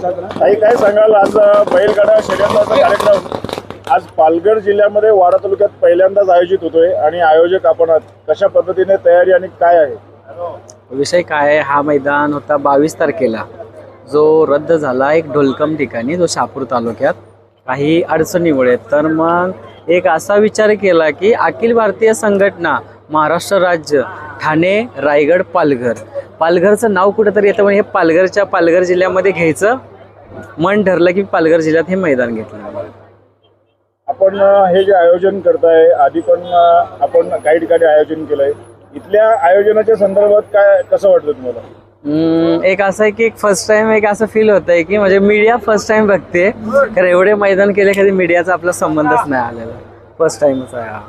काही काय सांगाल आज बैलगाडा शर्यतीचा कार्यक्रम आज पालघर जिल्ह्यामध्ये वाडा तालुक्यात पहिल्यांदाच आयोजित होतोय आणि आयोजक आपण आहात. कशा पद्धतीने तयारी आणि काय आहे विषय काय आहे? हा मैदान होता 22 तारखेला जो रद्द झाला एक ढोलकम ठिकाणी, जो शहापूर तालुक्यात काही अडचणीमुळे. तर मग एक असा विचार केला की अखिल भारतीय संघटना महाराष्ट्र राज्य ठाणे रायगड पालघरचं नाव कुठेतरी येतं, पण हे पालघर जिल्ह्यामध्ये घ्यायचं मन ठरलं की पालघर जिल्ह्यात हे मैदान घेतलं. आपण हे जे आयोजन करताय आधी पण आपण काही ठिकाणी आयोजन केलंय, इथल्या आयोजनाच्या संदर्भात काय कसं वाटतं तुम्हाला? एक असं आहे की फर्स्ट टाइम एक असं फील होत आहे की म्हणजे मीडिया फर्स्ट टाइम बघते, कारण एवढे मैदान केले कधी मीडियाचा आपला संबंधच नाही आलेला, फर्स्ट टाइमच आहे हा.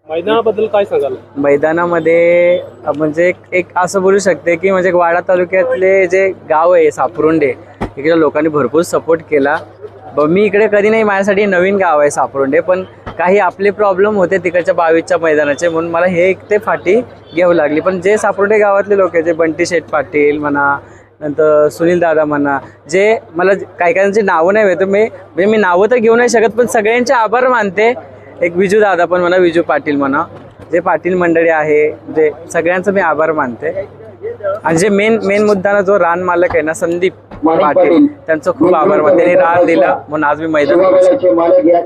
मैदानाबद्दल काय सांगाल? मैदानामध्ये म्हणजे एक असं बोलू शकते की म्हणजे वाडा तालुक्यातले जे गाव आहे सापरुंडे, इकडे लोकांनी भरपूर सपोर्ट केला. मी इकडे कधी नाही, माझ्यासाठी नवीन गाव आहे सापरुंडे, पण काही आपले प्रॉब्लेम होते तिकडच्या 22च्या मैदानाचे, म्हणून मला हे एक ते फाटी घ्यावं लागली. पण जे सापरुंडे गावातले लोक आहेत, जे बंटी शेठ पाटील म्हणा, नंतर सुनील दादा म्हणा, जे मला काही काहींची नावं नाही येत, मी नावं तर घेऊ नाही शकत, पण सगळ्यांचे आभार मानते. एक विजू दादा पण म्हणा, विजू पाटील म्हणा, जे पाटील मंडळी आहे, जे सगळ्यांचं मी आभार मानते. आणि जे मेन मुद्दा जो रान मालक आहे ना, संदीप पाटील, त्यांचं खूप आभार मानते. त्यांनी रान दिलं म्हणून आज मी मैदान